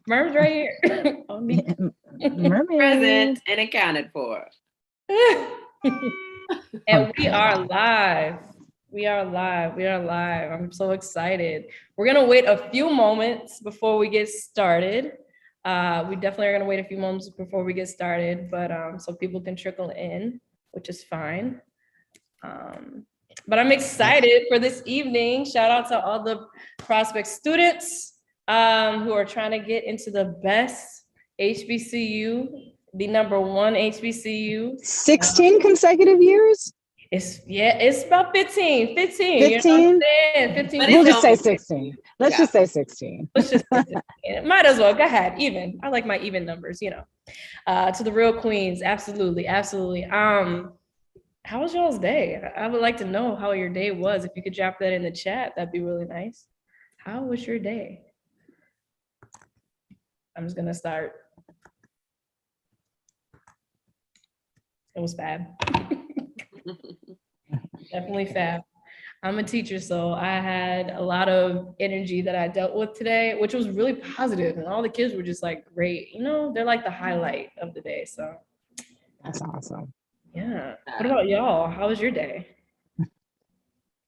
Merm's right here. On me. Mermaid. Present and accounted for. And we are live. We are live. We are live. I'm so excited. We're going to wait a few moments before we get started. We definitely are going to wait a few moments before we get started, but so people can trickle in, which is fine. But I'm excited for this evening. Shout out to all the prospect students who are trying to get into the best HBCU, the number one HBCU. 16 consecutive years? It's about 15. 15? You know what I'm saying? 15. We'll just say 16. Let's just say 16. Let's just say 16. Might as well. Go ahead. Even. I like my even numbers, you know. To the real queens. Absolutely. Absolutely. How was y'all's day? I would like to know how your day was. If you could drop that in the chat, that'd be really nice. How was your day? I'm just gonna start. It was fab. Definitely fab. I'm a teacher, so I had a lot of energy that I dealt with today, which was really positive, and all the kids were just like great. You know, they're like the highlight of the day. So that's awesome. Yeah. What about y'all? How was your day?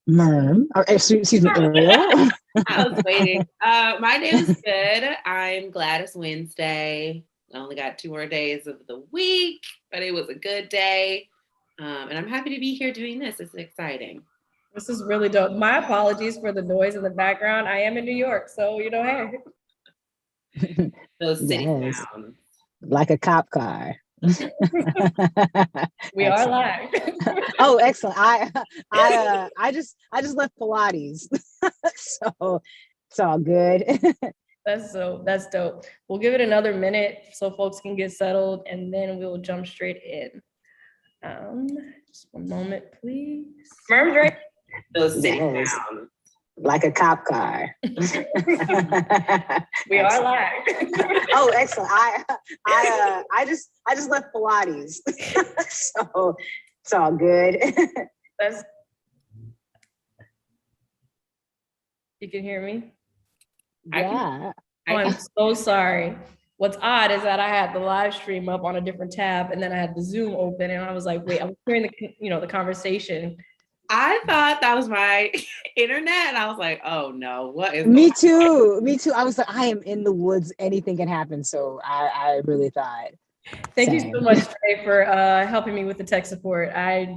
Merm, excuse me, Ariel. I was waiting. My day was good. I'm glad it's Wednesday. I only got 2 more days of the week, but it was a good day. And I'm happy to be here doing this. It's exciting. This is really dope. My apologies for the noise in the background. I am in New York, so you know, hey. Those city sounds. Like a cop car. We are live. Oh, excellent. I just left Pilates. So it's all good. That's dope. We'll give it another minute so folks can get settled, and then we'll jump straight in. Just one moment, please. Merm's right. Those city sounds. Like a cop car. We are live. Oh, excellent. I just left Pilates. So it's all good. You can hear me? Yeah. I'm so sorry. What's odd is that I had the live stream up on a different tab, and then I had the Zoom open, and I was like, wait, I was hearing the conversation. I thought that was my internet, and I was like, oh no, what is Me too. I was like, I am in the woods. Anything can happen. So I really thought. Thank you so much, Trey, for helping me with the tech support. I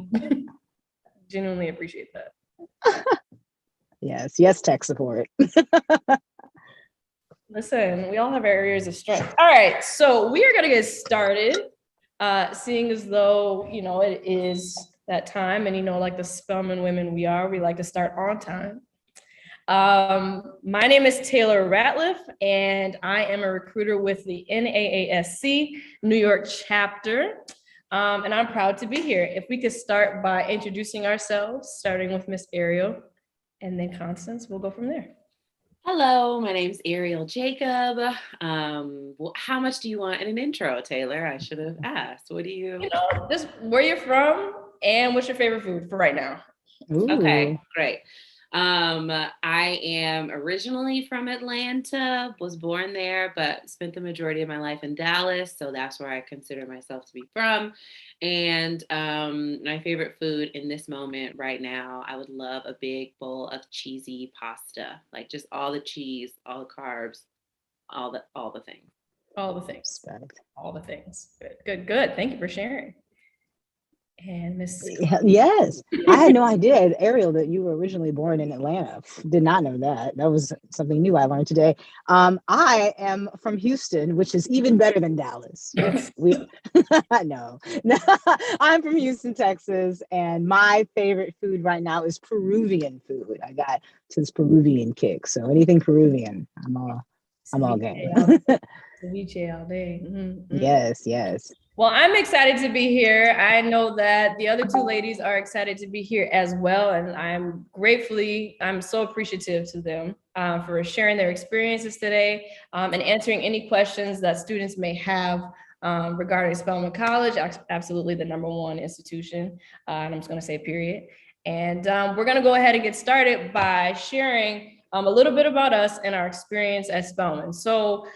genuinely appreciate that. Yes, tech support. Listen, we all have our areas of strength. All right, so we are going to get started, seeing as though, it is that time, and, like the Spelman women we like to start on time. My name is Taylor Ratliff, and I am a recruiter with the NAASC New York chapter, and I'm proud to be here. If we could start by introducing ourselves, starting with Miss Ariel, and then Constance, we'll go from there. Hello, my name's Ariel Jacob. How much do you want in an intro, Taylor? I should have asked. What do you? Just where you're from and what's your favorite food for right now? Ooh. Okay, great. I am originally from Atlanta, was born there, but spent the majority of my life in Dallas. So that's where I consider myself to be from. And my favorite food in this moment right now, I would love a big bowl of cheesy pasta, like just all the cheese, all the carbs, all the things. All the things. All the things. Good. Thank you for sharing. And Miss. Yes, I had no idea, Ariel, that you were originally born in Atlanta. Did not know that. That was something new I learned today. I am from Houston, which is even better than Dallas. No, I'm from Houston, Texas, and my favorite food right now is Peruvian food. I got to this Peruvian kick, so anything Peruvian, I'm all game. Ceviche all day. Mm-hmm. Yes. Well, I'm excited to be here. I know that the other two ladies are excited to be here as well. And I'm so appreciative to them for sharing their experiences today and answering any questions that students may have regarding Spelman College, absolutely the number one institution. And I'm just gonna say period. And we're gonna go ahead and get started by sharing a little bit about us and our experience at Spelman. So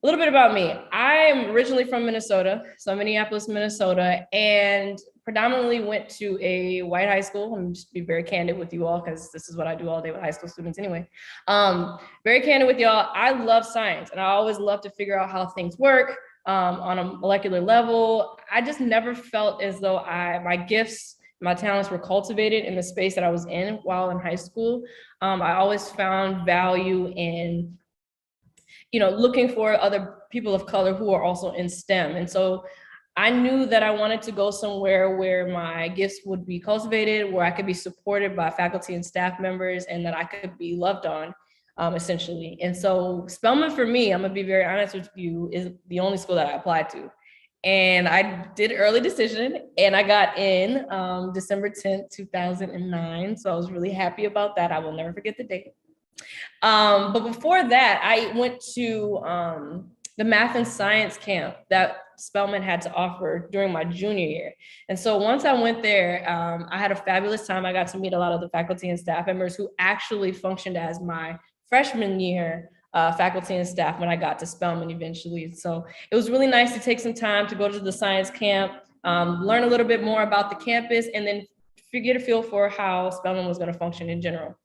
a little bit about me. I'm originally from Minnesota, so Minneapolis, Minnesota, and predominantly went to a white high school. I'm just be very candid with you all because this is what I do all day with high school students anyway. Very candid with y'all. I love science, and I always love to figure out how things work on a molecular level. I just never felt as though my gifts, my talents were cultivated in the space that I was in while in high school. I always found value in looking for other people of color who are also in STEM. And so I knew that I wanted to go somewhere where my gifts would be cultivated, where I could be supported by faculty and staff members, and that I could be loved on, essentially. And so Spelman, for me, I'm gonna be very honest with you, is the only school that I applied to. And I did early decision, and I got in December 10th, 2009. So I was really happy about that. I will never forget the date. But before that, I went to the math and science camp that Spelman had to offer during my junior year. And so once I went there, I had a fabulous time. I got to meet a lot of the faculty and staff members who actually functioned as my freshman year faculty and staff when I got to Spelman eventually. So it was really nice to take some time to go to the science camp, learn a little bit more about the campus, and then get a feel for how Spelman was going to function in general.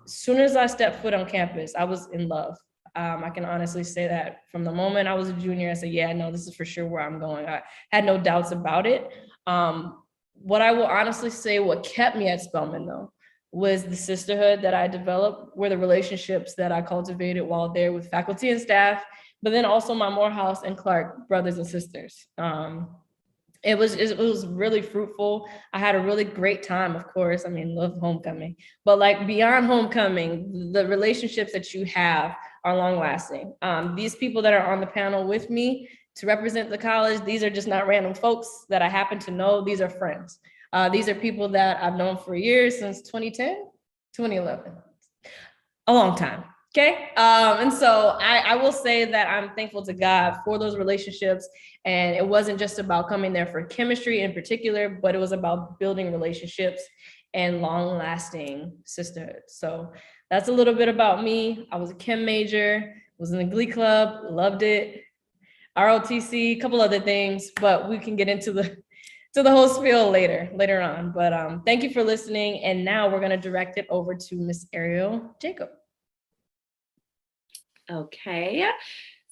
Soon as I stepped foot on campus, I was in love. I can honestly say that from the moment I was a junior, I said, yeah, no, this is for sure where I'm going. I had no doubts about it. What I will honestly say, what kept me at Spelman though, was the sisterhood that I developed, were the relationships that I cultivated while there with faculty and staff, but then also my Morehouse and Clark brothers and sisters. It was really fruitful. I had a really great time, of course. I mean, love homecoming, but like beyond homecoming, the relationships that you have are long lasting. These people that are on the panel with me to represent the college, these are just not random folks that I happen to know. These are friends. These are people that I've known for years, since 2010, 2011, a long time. Okay. And so I will say that I'm thankful to God for those relationships. And it wasn't just about coming there for chemistry in particular, but it was about building relationships and long lasting sisterhood. So that's a little bit about me. I was a chem major, was in the Glee Club, loved it. ROTC, a couple other things, but we can get into the whole spiel later on. But thank you for listening. And now we're going to direct it over to Miss Ariel Jacob. Okay,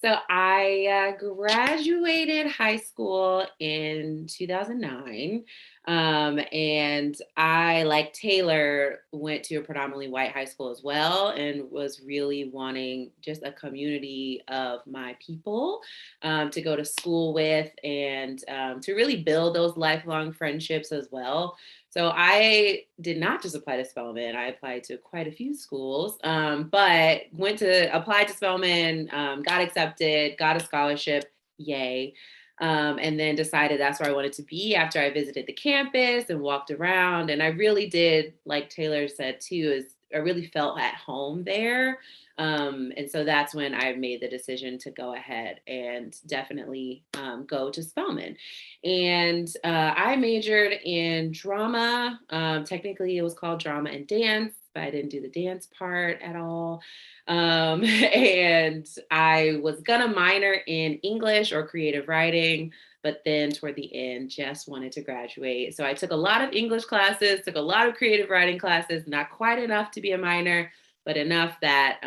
so I graduated high school in 2009, and I, like Taylor, went to a predominantly white high school as well, and was really wanting just a community of my people to go to school with, and to really build those lifelong friendships as well. So I did not just apply to Spelman. I applied to quite a few schools, but applied to Spelman, got accepted, got a scholarship, yay. And then decided that's where I wanted to be after I visited the campus and walked around. And I really did, like Taylor said too, I really felt at home there. And so that's when I made the decision to go ahead and definitely go to Spelman. And I majored in drama. Technically, it was called drama and dance, but I didn't do the dance part at all. And I was gonna minor in English or creative writing, but then toward the end, just wanted to graduate. So I took a lot of English classes, took a lot of creative writing classes, not quite enough to be a minor, but enough that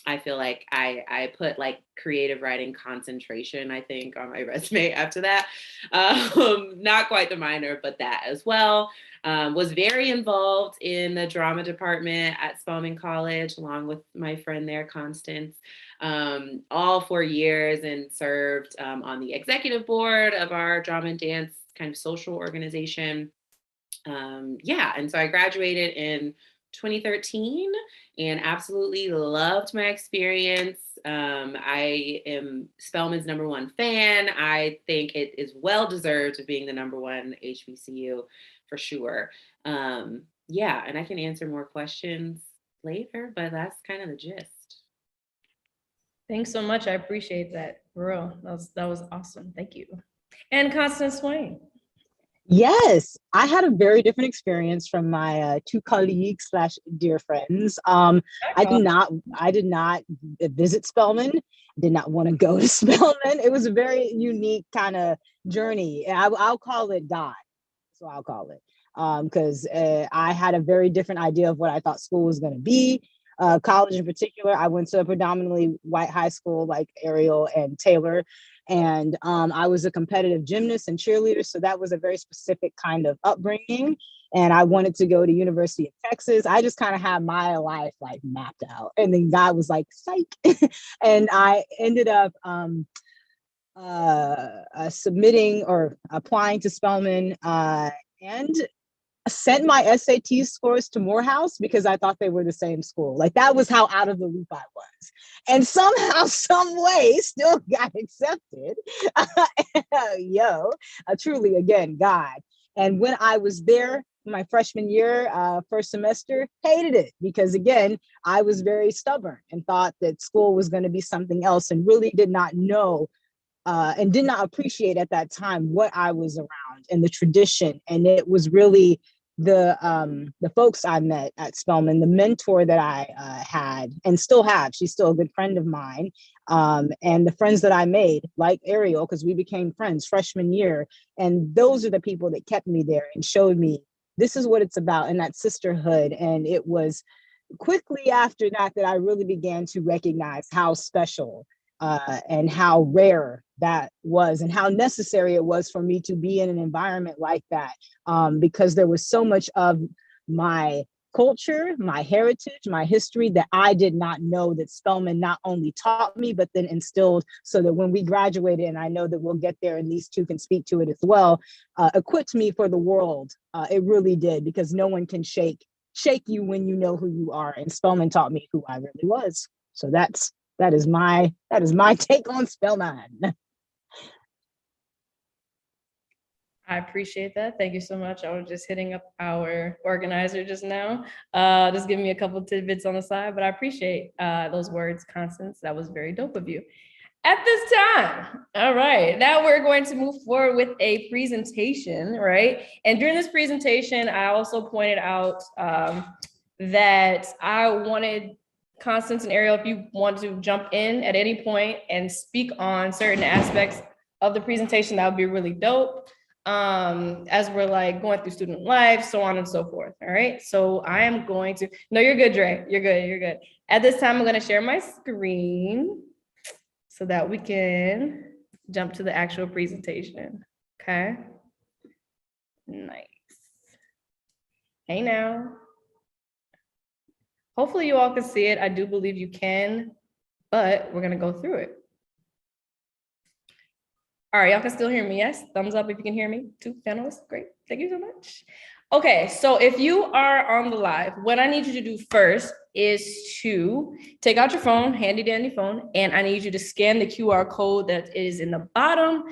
I feel like I put like creative writing concentration, I think, on my resume after that. Not quite the minor, but that as well. Was very involved in the drama department at Spelman College, along with my friend there, Constance, all 4 years, and served on the executive board of our drama and dance kind of social organization. And so I graduated in 2013 and absolutely loved my experience. I am Spelman's #1 fan. I think it is well deserved of being the #1 HBCU for sure. And I can answer more questions later, but that's kind of the gist. Thanks so much. I appreciate that. For real. That was awesome. Thank you. And Constance Swain. Yes, I had a very different experience from my two colleagues slash dear friends. I did not visit Spelman. Did not want to go to Spelman. It was a very unique kind of journey. I'll call it God. So I'll call it. Because I had a very different idea of what I thought school was going to be. College in particular, I went to a predominantly white high school like Ariel and Taylor. And I was a competitive gymnast and cheerleader. So that was a very specific kind of upbringing. And I wanted to go to University of Texas. I just kind of had my life like mapped out. And then God was like, psych. And I ended up submitting or applying to Spelman and sent my SAT scores to Morehouse because I thought they were the same school. Like that was how out of the loop I was. And somehow, some way, still got accepted. Truly, again, God. And when I was there, my freshman year, first semester, hated it because again, I was very stubborn and thought that school was going to be something else and really did not know and did not appreciate at that time what I was around and the tradition. And it was really the folks I met at Spelman, the mentor that I had and still have. She's still a good friend of mine. And the friends that I made, like Ariel, because we became friends freshman year. And those are the people that kept me there and showed me this is what it's about and that sisterhood. And it was quickly after that that I really began to recognize how special and how rare that was and how necessary it was for me to be in an environment like that because there was so much of my culture, my heritage, my history that I did not know that Spelman not only taught me, but then instilled so that when we graduated, and I know that we'll get there and these two can speak to it as well, equipped me for the world. It really did because no one can shake you when you know who you are. And Spelman taught me who I really was. So that is my take on Spelman. I appreciate that. Thank you so much. I was just hitting up our organizer just now, just giving me a couple tidbits on the side, but I appreciate those words, Constance. That was very dope of you. At this time, all right, now we're going to move forward with a presentation, right? And during this presentation, I also pointed out that I wanted Constance and Ariel, if you want to jump in at any point and speak on certain aspects of the presentation, that would be really dope. As we're like going through student life, so on and so forth. All right. So I am going to, no, you're good, Dre. You're good. You're good. At this time, I'm going to share my screen so that we can jump to the actual presentation. Okay. Nice. Hey now. Hopefully you all can see it. I do believe you can, but we're going to go through it. All right, y'all can still hear me, yes? Thumbs up if you can hear me, two panelists, great, thank you so much. Okay, so if you are on the live, what I need you to do first is to take out your phone, handy dandy phone, and I need you to scan the QR code that is in the bottom.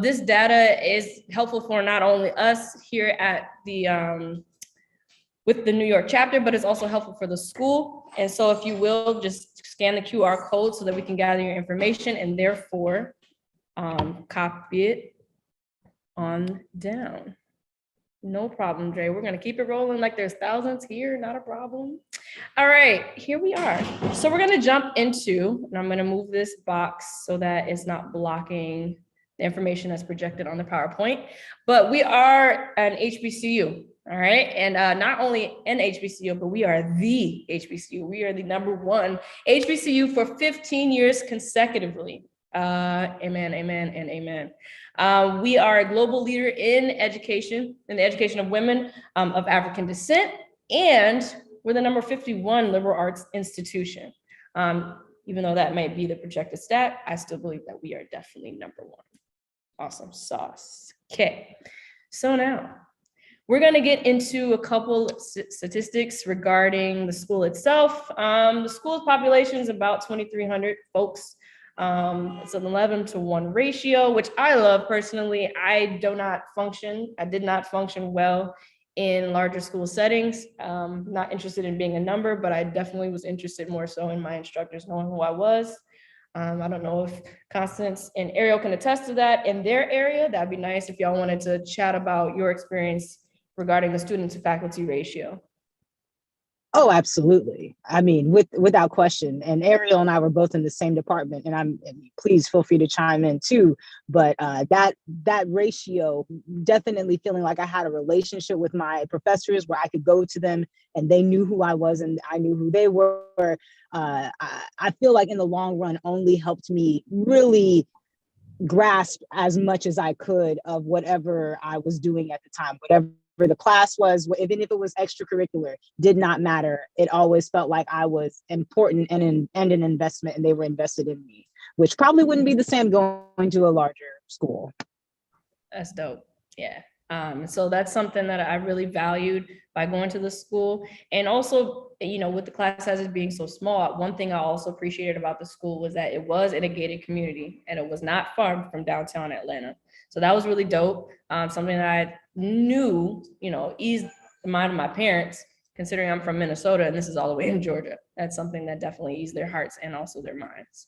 This data is helpful for not only us here at the, with the New York chapter, but it's also helpful for the school. And so if you will, just scan the QR code so that we can gather your information and therefore copy it on down. No problem, Dre. We're gonna keep it rolling like there's thousands here, not a problem. All right, here we are. So we're gonna jump into, and I'm gonna move this box so that it's not blocking the information that's projected on the PowerPoint, but we are an HBCU, all right? And not only an HBCU, but we are the HBCU. We are the #1 HBCU for 15 years consecutively. Amen, amen, and amen. We are a global leader in education, in the education of women of African descent, and we're the #51 liberal arts institution. Even though that may be the projected stat, I still believe that we are definitely #1. Awesome sauce. Okay, so now we're going to get into a couple statistics regarding the school itself. The school's population is about 2,300 folks. It's an 11-to-1 ratio, which I love personally. I did not function well in larger school settings. Not interested in being a number, but I definitely was interested more so in my instructors knowing who I was. I don't know if Constance and Ariel can attest to that in their area. That'd be nice if y'all wanted to chat about your experience regarding the student to faculty ratio. Oh, absolutely. I mean, without question. And Ariel and I were both in the same department, and please feel free to chime in too. But that ratio, definitely feeling like I had a relationship with my professors where I could go to them and they knew who I was and I knew who they were. I feel like in the long run only helped me really grasp as much as I could of whatever I was doing at the time, whatever the class was, even if it was extracurricular, did not matter. It always felt like I was important and an investment, and they were invested in me, which probably wouldn't be the same going to a larger school. That's dope. Yeah. So that's something that I really valued by going to the school. And also, with the class sizes being so small, one thing I also appreciated about the school was that it was in a gated community and it was not far from downtown Atlanta. So that was really dope. Something that I knew, eased the mind of my parents, considering I'm from Minnesota and this is all the way in Georgia. That's something that definitely eased their hearts and also their minds.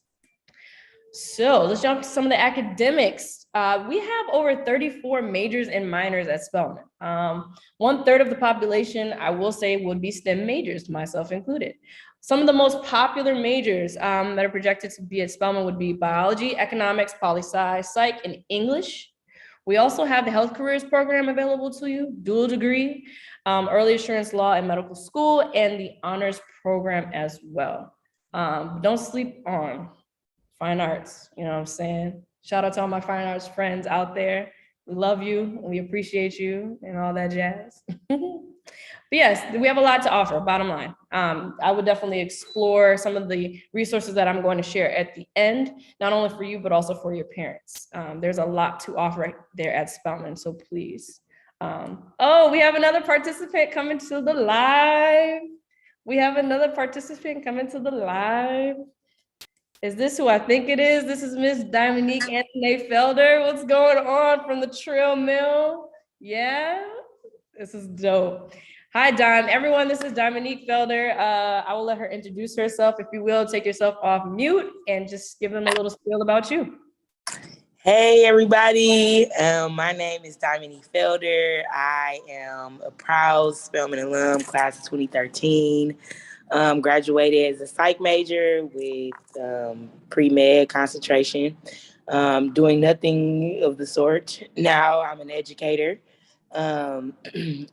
So let's jump to some of the academics. We have over 34 majors and minors at Spelman. 1/3 of the population, I will say, would be STEM majors, myself included. Some of the most popular majors that are projected to be at Spelman would be biology, economics, poli-sci, psych, and English. We also have the health careers program available to you, dual degree, early assurance law and medical school, and the honors program as well. Don't sleep on fine arts, you know what I'm saying? Shout out to all my fine arts friends out there. We love you, we appreciate you, and all that jazz. But yes, we have a lot to offer, bottom line. I would definitely explore some of the resources that I'm going to share at the end, not only for you, but also for your parents. There's a lot to offer there at Spelman, so please. Oh, we have another participant coming to the live. Is this who I think it is? This is Miss Dominique Anthony Felder. What's going on from the Trill Mill? Yeah, this is dope. Hi, Don. Everyone, this is Dominique Felder. I will let her introduce herself. If you will, take yourself off mute and just give them a little spiel about you. Hey, everybody. My name is Dominique Felder. I am a proud Spelman alum, class of 2013. Graduated as a psych major with pre-med concentration, doing nothing of the sort. Now I'm an educator. I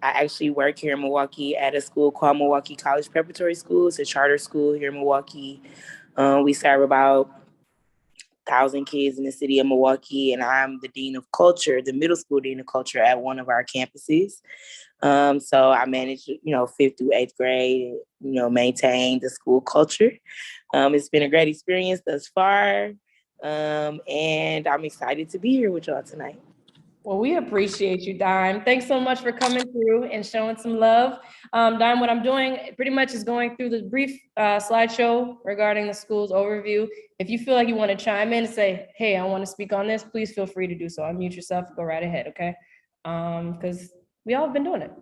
actually work here in Milwaukee at a school called Milwaukee College Preparatory School. It's a charter school here in Milwaukee. We serve about 1,000 kids in the city of Milwaukee, and I'm the dean of culture, the middle school dean of culture at one of our campuses. So I manage, 5th through 8th grade, maintain the school culture. It's been a great experience thus far. And I'm excited to be here with y'all tonight. Well, we appreciate you, Dime. Thanks so much for coming through and showing some love. Dime, what I'm doing pretty much is going through the brief slideshow regarding the school's overview. If you feel like you want to chime in and say, hey, I want to speak on this, please feel free to do so. Unmute yourself, go right ahead, okay? Because we all have been doing it.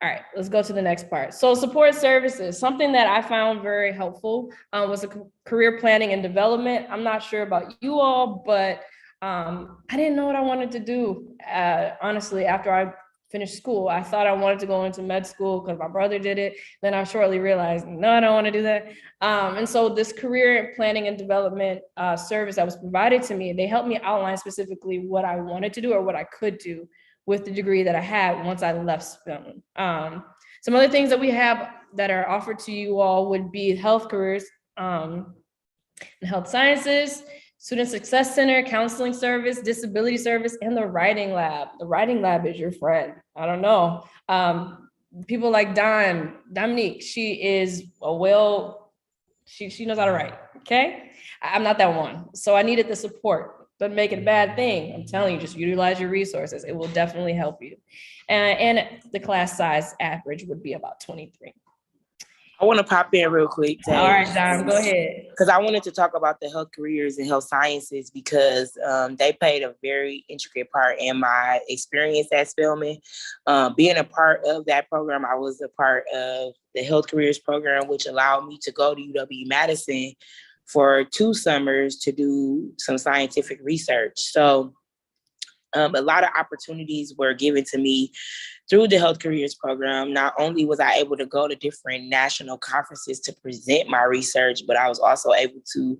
All right, let's go to the next part. So support services, something that I found very helpful was a career planning and development. I'm not sure about you all, but I didn't know what I wanted to do. Honestly, after I finished school, I thought I wanted to go into med school because my brother did it. Then I shortly realized, no, I don't want to do that. And so this career planning and development service that was provided to me, they helped me outline specifically what I wanted to do or what I could do with the degree that I had once I left Spelman. Some other things that we have that are offered to you all would be health careers and health sciences, Student Success Center, counseling service, disability service, and the writing lab. The writing lab is your friend. I don't know. People like Dominique, she is she knows how to write, okay? I'm not that one. So I needed the support. Doesn't make it a bad thing. I'm telling you, just utilize your resources. It will definitely help you. And the class size average would be about 23. I want to pop in real quick. All right, Dom, go ahead. Because I wanted to talk about the health careers and health sciences because they played a very intricate part in my experience at Spelman. Being a part of that program, I was a part of the health careers program, which allowed me to go to UW-Madison for 2 summers to do some scientific research. So a lot of opportunities were given to me through the Health Careers Program. Not only was I able to go to different national conferences to present my research, but I was also able to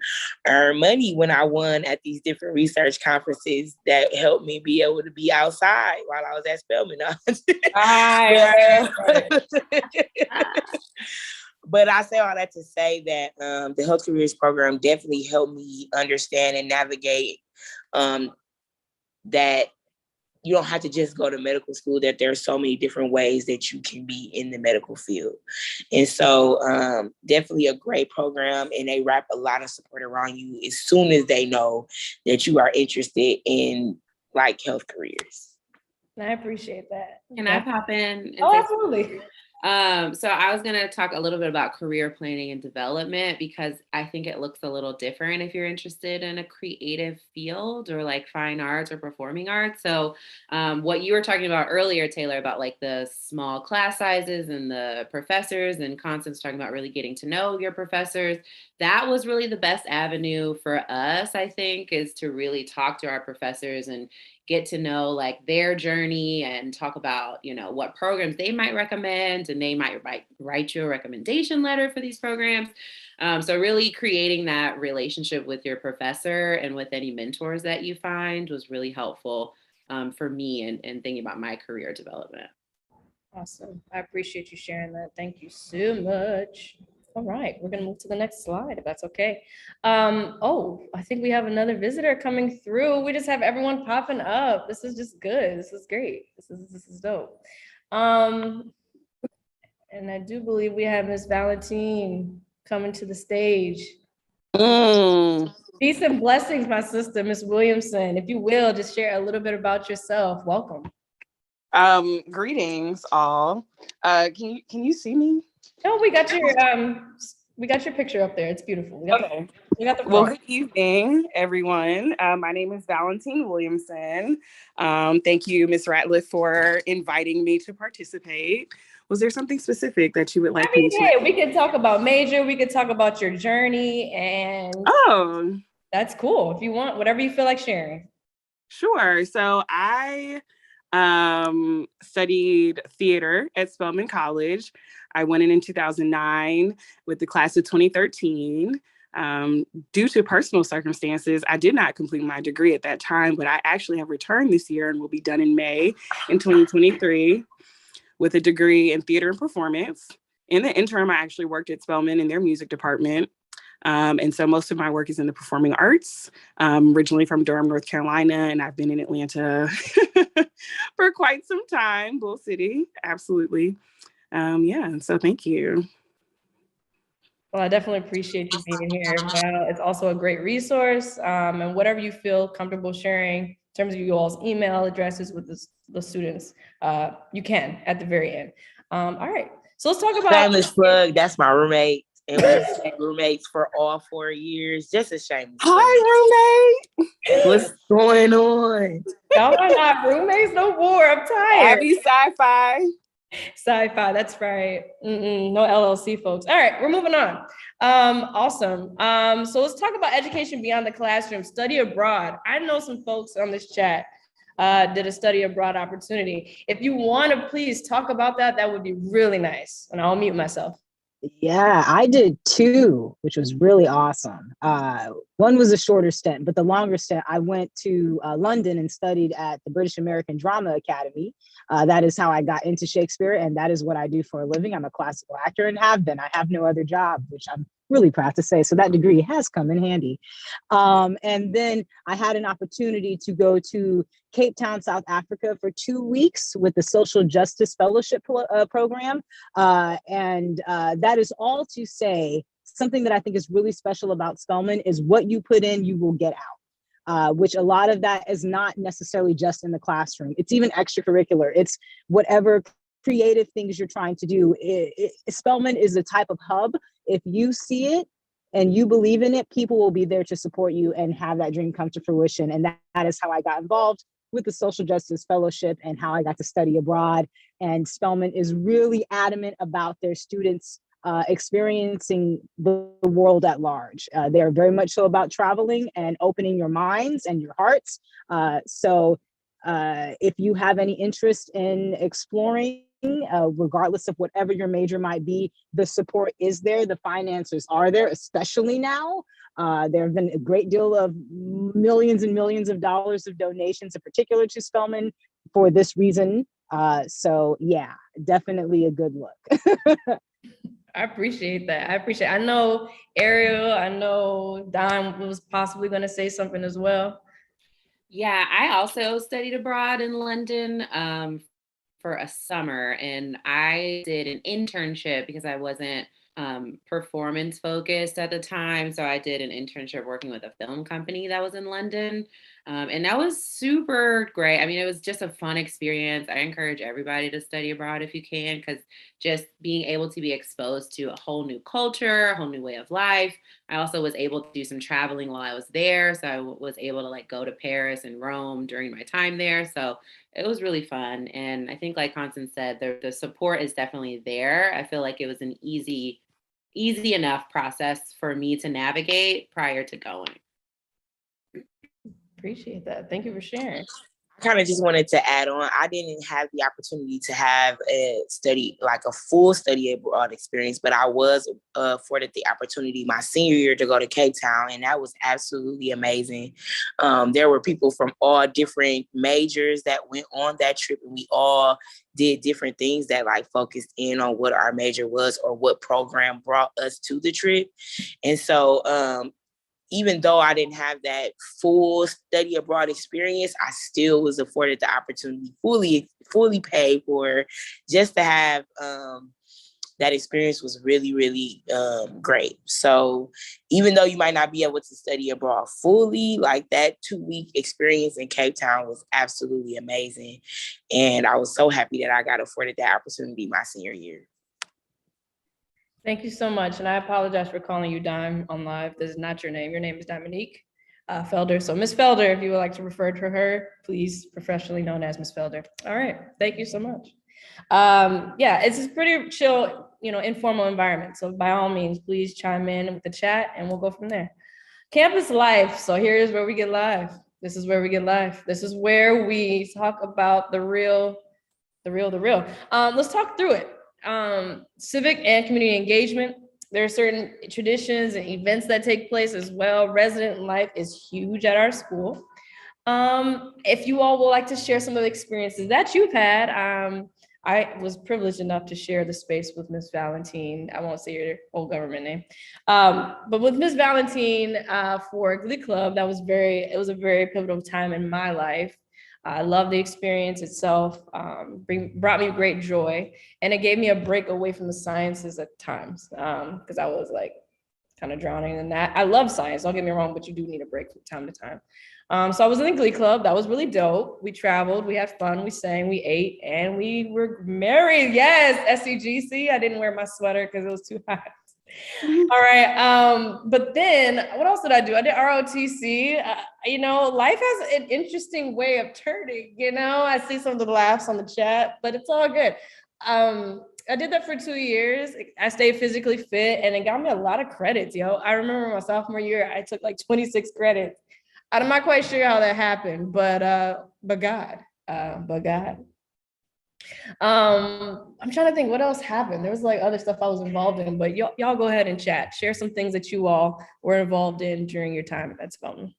earn money when I won at these different research conferences that helped me be able to be outside while I was at Spelman. But I say all that to say that the Health Careers Program definitely helped me understand and navigate that you don't have to just go to medical school, that there are so many different ways that you can be in the medical field. And so definitely a great program, and they wrap a lot of support around you as soon as they know that you are interested in like health careers. I appreciate that. Can I pop in? And oh, absolutely. So I was going to talk a little bit about career planning and development, because I think it looks a little different if you're interested in a creative field or like fine arts or performing arts. So what you were talking about earlier, Taylor, about like the small class sizes and the professors, and Constance talking about really getting to know your professors, that was really the best avenue for us, I think, is to really talk to our professors and get to know like their journey and talk about, you know, what programs they might recommend, and they might write you a recommendation letter for these programs. So really creating that relationship with your professor and with any mentors that you find was really helpful for me and thinking about my career development. Awesome. I appreciate you sharing that. Thank you so much. All right, we're gonna move to the next slide, if that's okay. Oh, I think we have another visitor coming through. We just have everyone popping up. This is just good. This is great. This is dope. And I do believe we have Miss Valentine coming to the stage. Peace and blessings, my sister, Miss Williamson. If you will, just share a little bit about yourself. Welcome. Greetings, all. Can you see me? Oh, we got your picture up there. It's beautiful. We got Well, good evening, everyone. My name is Valentine Williamson. Thank you, Ms. Ratliff, for inviting me to participate. Was there something specific that you would like me to? Yeah, we could talk about major. We could talk about your journey, and that's cool. If you want, whatever you feel like sharing. Sure. So I studied theater at Spelman College. I went in 2009 with the class of 2013. Due to personal circumstances, I did not complete my degree at that time, but I actually have returned this year and will be done in May in 2023 with a degree in theater and performance. In the interim, I actually worked at Spelman in their music department. And so most of my work is in the performing arts. Originally from Durham, North Carolina, and I've been in Atlanta for quite some time. Bull City, absolutely. So thank you. Well, I definitely appreciate you being here. It's also a great resource, and whatever you feel comfortable sharing in terms of you all's email addresses with the students, you can at the very end. All right, so let's talk about— Shameless plug, that's my roommate. And we've been roommates for all 4 years. Just a shameless plug. Hi, roommate. What's going on? Y'all are not roommates no more. I'm tired. Happy sci-fi. Sci-fi, that's right. No LLC, folks. All right, we're moving on. Awesome. So let's talk about education beyond the classroom, study abroad. I know some folks on this chat did a study abroad opportunity. If you want to please talk about that, that would be really nice. And I'll mute myself. Yeah, I did 2, which was really awesome. One was a shorter stint, but the longer stint, I went to London and studied at the British American Drama Academy. That is how I got into Shakespeare, and that is what I do for a living. I'm a classical actor and have been. I have no other job, which I'm really proud to say. So that degree has come in handy. And then I had an opportunity to go to Cape Town, South Africa for 2 weeks with the Social Justice Fellowship program. And that is all to say, something that I think is really special about Spelman is what you put in, you will get out. Which a lot of that is not necessarily just in the classroom. It's even extracurricular. It's whatever creative things you're trying to do. Spelman is a type of hub. If you see it and you believe in it, people will be there to support you and have that dream come to fruition. And that is how I got involved with the Social Justice Fellowship and how I got to study abroad. And Spelman is really adamant about their students experiencing the world at large. They are very much so about traveling and opening your minds and your hearts. So if you have any interest in exploring, regardless of whatever your major might be, the support is there, the finances are there, especially now. There have been a great deal of millions and millions of dollars of donations, in particular to Spelman, for this reason. So yeah, definitely a good look. I appreciate that. I know Ariel, I know Don was possibly going to say something as well. Yeah, I also studied abroad in London for a summer, and I did an internship because I wasn't performance focused at the time. So I did an internship working with a film company that was in London. And that was super great. I mean, it was just a fun experience. I encourage everybody to study abroad if you can, because just being able to be exposed to a whole new culture, a whole new way of life. I also was able to do some traveling while I was there. So I was able to like go to Paris and Rome during my time there. So it was really fun. And I think like Constance said, the support is definitely there. I feel like it was an easy enough process for me to navigate prior to going. Appreciate that. Thank you for sharing. I kind of just wanted to add on. I didn't have the opportunity to have a full study abroad experience, but I was afforded the opportunity my senior year to go to Cape Town, and that was absolutely amazing. There were people from all different majors that went on that trip, and we all did different things that like focused in on what our major was or what program brought us to the trip. And so even though I didn't have that full study abroad experience, I still was afforded the opportunity, fully paid for, just to have that experience. Was really, really great. So even though you might not be able to study abroad fully, like that 2-week experience in Cape Town was absolutely amazing. And I was so happy that I got afforded that opportunity my senior year. Thank you so much. And I apologize for calling you Dime on live. This is not your name. Your name is Dominique Felder. So Miss Felder, if you would like to refer to her, please, professionally known as Miss Felder. All right. Thank you so much. Yeah, it's a pretty chill, informal environment. So by all means, please chime in with the chat and we'll go from there. Campus life. So here's where we get live. This is where we get live. This is where we talk about the real. Let's talk through it. Civic and community engagement. There are certain traditions and events that take place as well. Resident life is huge at our school. If you all would like to share some of the experiences that you've had, I was privileged enough to share the space with Miss Valentine. I won't say your whole government name, but with Miss Valentine for Glee Club, it was a very pivotal time in my life. I love the experience itself, brought me great joy, and it gave me a break away from the sciences at times, because I was like kind of drowning in that. I love science, don't get me wrong, but you do need a break from time to time. So I was in the Glee Club. That was really dope. We traveled, we had fun, we sang, we ate, and we were married. Yes, SEGC. I didn't wear my sweater because it was too hot. All right. But then what else did I do? I did ROTC. Life has an interesting way of turning, I see some of the laughs on the chat, but it's all good. I did that for 2 years. I stayed physically fit and it got me a lot of credits, I remember my sophomore year, I took like 26 credits. I'm not quite sure how that happened, but God. I'm trying to think what else happened. There was like other stuff I was involved in, but y'all go ahead and chat. Share some things that you all were involved in during your time at Spelman.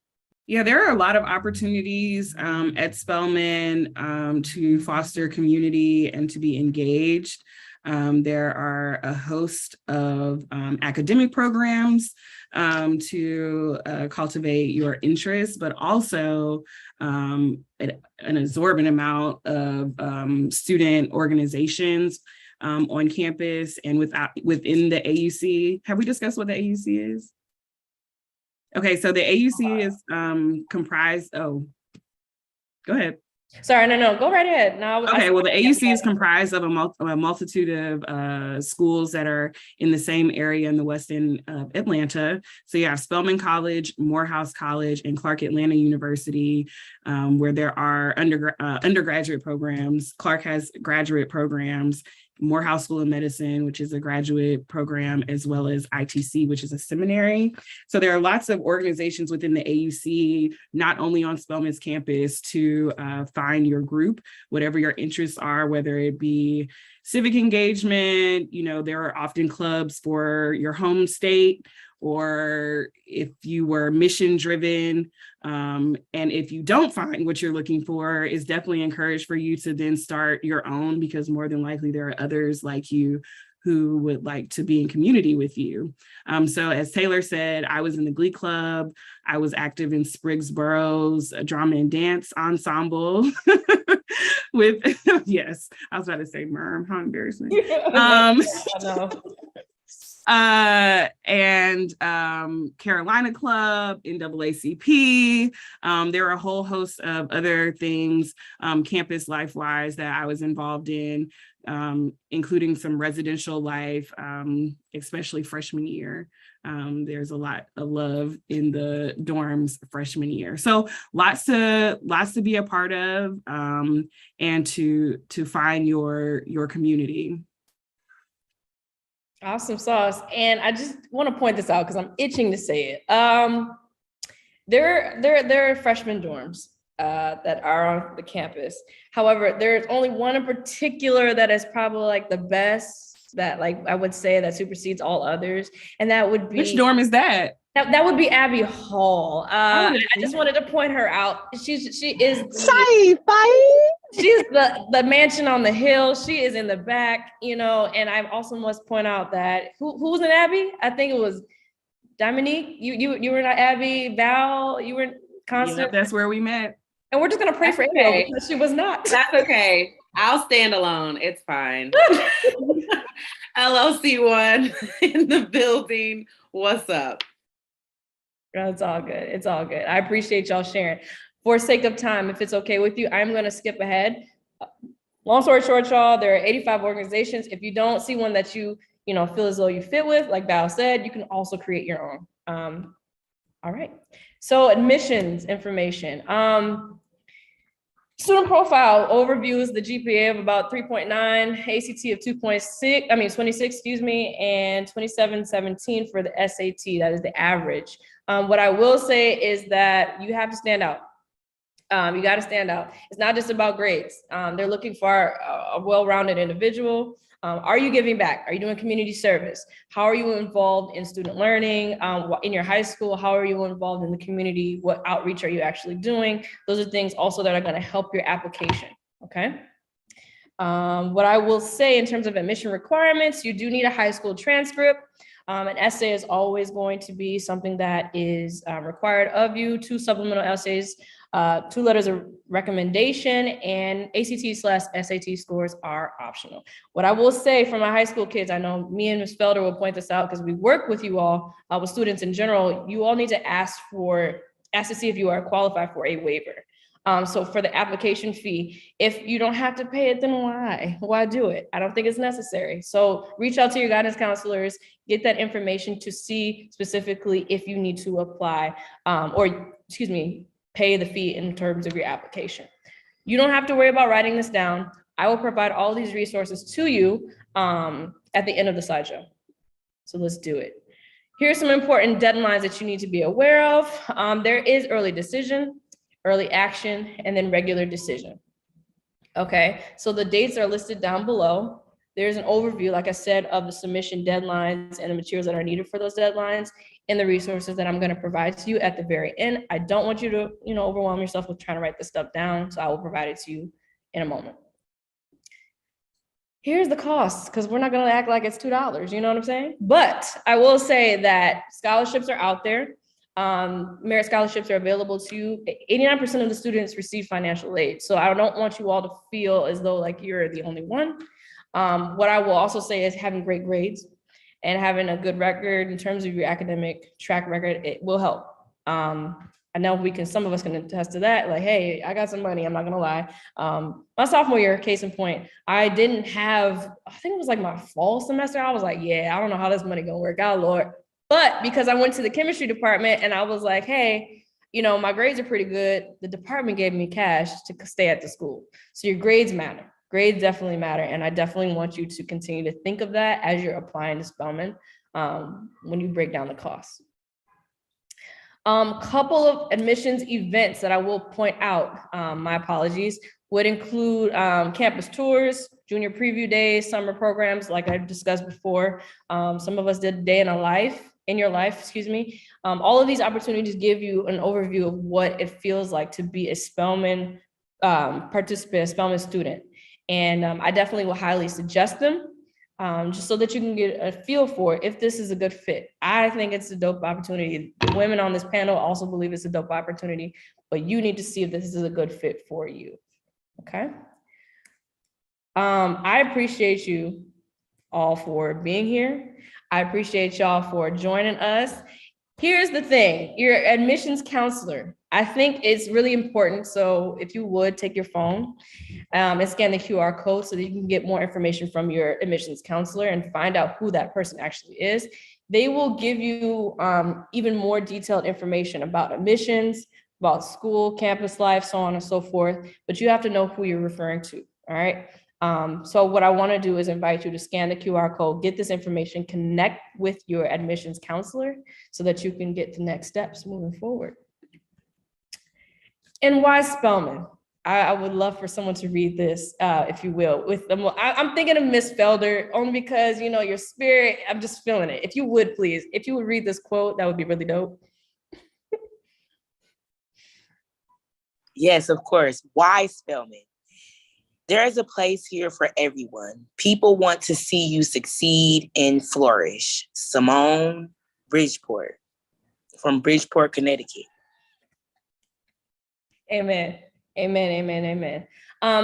Yeah, there are a lot of opportunities at Spelman to foster community and to be engaged. There are a host of academic programs to cultivate your interests, but also an absorbent amount of student organizations on campus and within the AUC. Have we discussed what the AUC is? Okay, so the AUC is comprised, go ahead. Sorry, no, go right ahead. No, okay, well, the AUC is comprised of a multitude of schools that are in the same area in the west end of Atlanta. So you have Spelman College, Morehouse College, and Clark Atlanta University, where there are undergraduate programs. Clark has graduate programs, Morehouse School of Medicine, which is a graduate program, as well as ITC, which is a seminary. So there are lots of organizations within the AUC, not only on Spelman's campus, to find your group, whatever your interests are, whether it be civic engagement, there are often clubs for your home state, or if you were mission driven, and if you don't find what you're looking for, it's definitely encouraged for you to then start your own, because more than likely there are others like you who would like to be in community with you. So as Taylor said, I was in the Glee Club. I was active in Spriggsboro's drama and dance ensemble with, yes, I was about to say Merm, how embarrassing. I know. And Carolina Club, NAACP. There are a whole host of other things, campus life-wise, that I was involved in, including some residential life, especially freshman year. There's a lot of love in the dorms freshman year. So lots to be a part of, and to find your community. Awesome sauce. And I just want to point this out because I'm itching to say it. There are freshman dorms that are on the campus. However, there's only one in particular that is probably like the best, that like I would say that supersedes all others. And that would be— Which dorm is that? That would be Abbey Hall. I just wanted to point her out. She is she's the mansion on the hill. She is in the back, and I also must point out that who was in Abbey? I think it was Dominique. You were in Abbey. Val, you were in Constance. Yeah, that's where we met. And we're just gonna pray for Ariel because she was not. That's okay. I'll stand alone. It's fine. LLC1 in the building. What's up? It's all good. It's all good. I appreciate y'all sharing. For sake of time, if it's okay with you, I'm going to skip ahead. Long story short, y'all, there are 85 organizations. If you don't see one that you feel as though you fit with, like Val said, you can also create your own. All right. So admissions information. Student profile overviews the GPA of about 3.9, ACT of 26, and 2717 for the SAT. That is the average. What I will say is that you have to stand out. You got to stand out. It's not just about grades. They're looking for a well-rounded individual. Are you giving back? Are you doing community service? How are you involved in student learning? In your high school, how are you involved in the community? What outreach are you actually doing? Those are things also that are going to help your application, okay? What I will say in terms of admission requirements, you do need a high school transcript. An essay is always going to be something that is required of you, 2 supplemental essays, 2 letters of recommendation, and ACT/SAT scores are optional. What I will say for my high school kids, I know me and Ms. Felder will point this out because we work with you all, with students in general, you all need to ask to see if you are qualified for a waiver. So for the application fee, if you don't have to pay it, then why do it? I don't think it's necessary. So reach out to your guidance counselors, get that information to see specifically if you need to apply, pay the fee in terms of your application. You don't have to worry about writing this down. I will provide all these resources to you at the end of the slideshow. So let's do it. Here's some important deadlines that you need to be aware of. There is early decision, early action, and then regular decision. Okay, so the dates are listed down below. There's an overview, like I said, of the submission deadlines and the materials that are needed for those deadlines and the resources that I'm going to provide to you at the very end. I don't want you to, overwhelm yourself with trying to write this stuff down, so I will provide it to you in a moment. Here's the cost, because we're not going to act like it's $2, you know what I'm saying? But I will say that scholarships are out there. Merit scholarships are available to you. 89% of the students receive financial aid. So I don't want you all to feel as though like you're the only one. What I will also say is having great grades and having a good record in terms of your academic track record, it will help. I know some of us can attest to that. Like, hey, I got some money, I'm not gonna lie. My sophomore year, case in point, I didn't have, I think it was like my fall semester. I was like, yeah, I don't know how this money gonna work out, Lord. But because I went to the chemistry department and I was like, hey, my grades are pretty good. The department gave me cash to stay at the school. So your grades matter. grades definitely matter. And I definitely want you to continue to think of that as you're applying to Spelman when you break down the costs. Couple of admissions events that I will point out, my apologies, would include campus tours, junior preview days, summer programs, like I discussed before. Some of us did a day in your life, excuse me. All of these opportunities give you an overview of what it feels like to be a Spelman participant, a Spelman student. And I definitely will highly suggest them, just so that you can get a feel for if this is a good fit. I think it's a dope opportunity. The women on this panel also believe it's a dope opportunity, but you need to see if this is a good fit for you, okay? I appreciate you all for being here. I appreciate y'all for joining us. Here's the thing, your admissions counselor, I think it's really important. So if you would take your phone and scan the QR code so that you can get more information from your admissions counselor and find out who that person actually is. They will give you even more detailed information about admissions, about school, campus life, so on and so forth, but you have to know who you're referring to, all right? So what I want to do is invite you to scan the QR code, get this information, connect with your admissions counselor so that you can get the next steps moving forward. And why Spelman? I would love for someone to read this, if you will, with them. I'm thinking of Miss Felder, only because, you know, your spirit, I'm just feeling it. If you would, please, if you would read this quote, that would be really dope. Yes, of course. Why Spelman? There is a place here for everyone. People want to see you succeed and flourish. Simone Bridgeport from Bridgeport, Connecticut. Amen. Amen. Amen. Amen.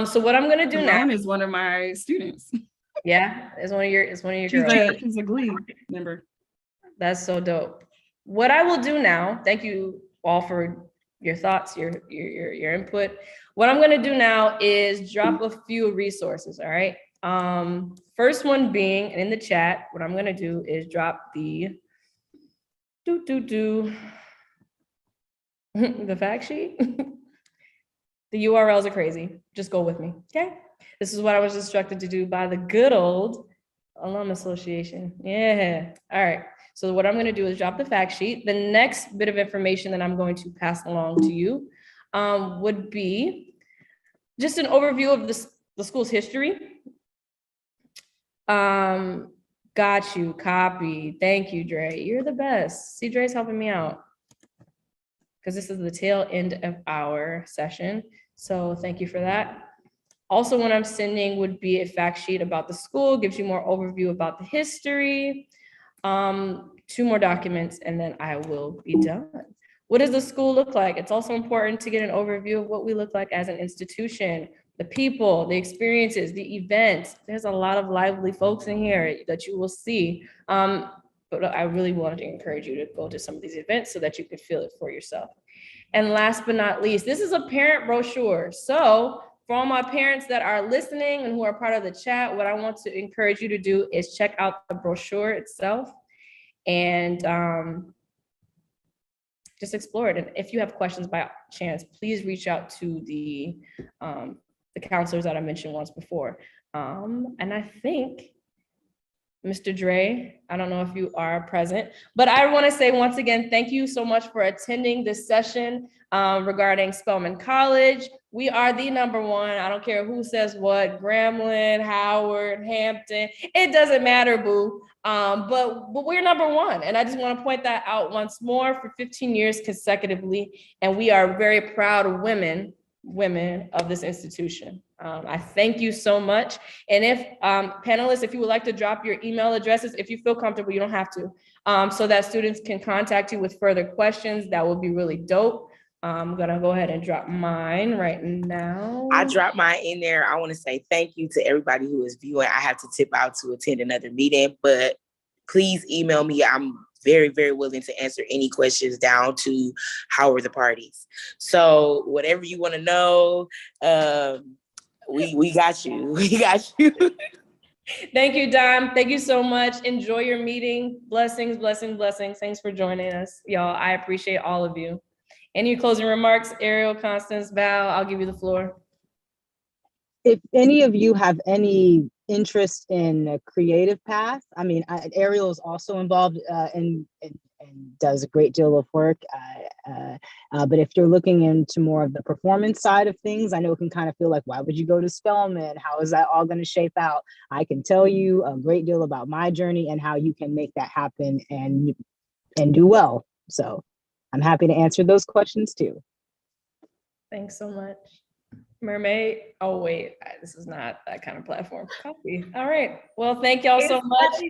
So what I'm gonna do now is one of my students. Yeah, it's one of your girls. She's a Glee member. That's so dope. What I will do now, thank you all for your thoughts, your input. What I'm gonna do now is drop a few resources, all right? First one being, and in the chat, what I'm gonna do is drop the the fact sheet. The URLs are crazy. Just go with me, okay? This is what I was instructed to do by the good old Alum Association. Yeah, all right. So what I'm gonna do is drop the fact sheet. The next bit of information that I'm going to pass along to you would be just an overview of the school's history. Got you, copy. Thank you, Dre. You're the best. See, Dre's helping me out because this is the tail end of our session. So thank you for that. Also, what I'm sending would be a fact sheet about the school, gives you more overview about the history. 2 more documents, and then I will be done. What does the school look like? It's also important to get an overview of what we look like as an institution, the people, the experiences, the events. There's a lot of lively folks in here that you will see. But I really wanted to encourage you to go to some of these events so that you could feel it for yourself. And last but not least, this is a parent brochure. So for all my parents that are listening and who are part of the chat, what I want to encourage you to do is check out the brochure itself and just explore it. And if you have questions by chance, please reach out to the counselors that I mentioned once before. And I think, Mr. Dre, I don't know if you are present, but I want to say once again, thank you so much for attending this session regarding Spelman College. We are the #1. I don't care who says what, Grambling, Howard, Hampton, it doesn't matter, boo. But we're #1. And I just want to point that out once more for 15 years consecutively. And we are very proud of women of this institution. I thank you so much. And if panelists, if you would like to drop your email addresses, if you feel comfortable, you don't have to, so that students can contact you with further questions, that would be really dope. I'm gonna go ahead and drop mine right now. I dropped mine in there. I want to say thank you to everybody who is viewing. I have to tip out to attend another meeting, but please email me. I'm very, very willing to answer any questions down to how were the parties. So whatever you want to know, we got you. We got you. Thank you, Dom. Thank you so much. Enjoy your meeting. Blessings, blessings, blessings. Thanks for joining us, y'all. I appreciate all of you. Any closing remarks, Ariel, Constance, Val? I'll give you the floor. if any of you have any interest in a creative path, I mean, Ariel is also involved in and does a great deal of work. But if you're looking into more of the performance side of things, I know it can kind of feel like, why would you go to Spelman? How is that all going to shape out? I can tell you a great deal about my journey and how you can make that happen and do well. So I'm happy to answer those questions too. Thanks so much. Mermaid. Oh, wait, this is not that kind of platform. Copy. All right. Well, thank y'all so much.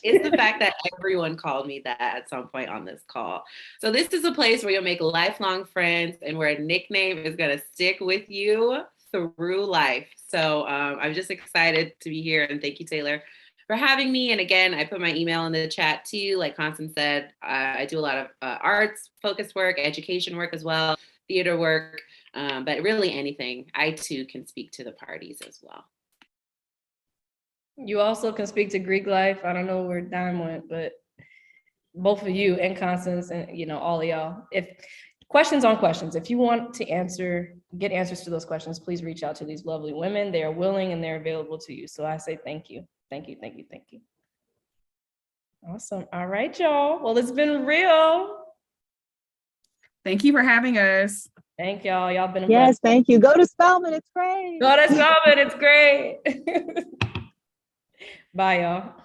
It's the fact that everyone called me that at some point on this call. So this is a place where you'll make lifelong friends and where a nickname is going to stick with you through life. So I'm just excited to be here, and thank you, Taylor, for having me. And again, I put my email in the chat too. Like Constance said, I do a lot of arts focused work, education work as well, theater work, but really anything. I too can speak to the parties as well. You also can speak to Greek life. I don't know where Dime went, but both of you and Constance and all of y'all. If questions on questions, if you want to get answers to those questions, please reach out to these lovely women. They are willing and they're available to you. So I say thank you. Thank you, thank you, thank you. Awesome. All right, y'all. Well, it's been real. Thank you for having us. Thank y'all. Y'all been Yes, thank you. Go to Spelman. It's great. Go to Spelman. It's great. Bye, y'all.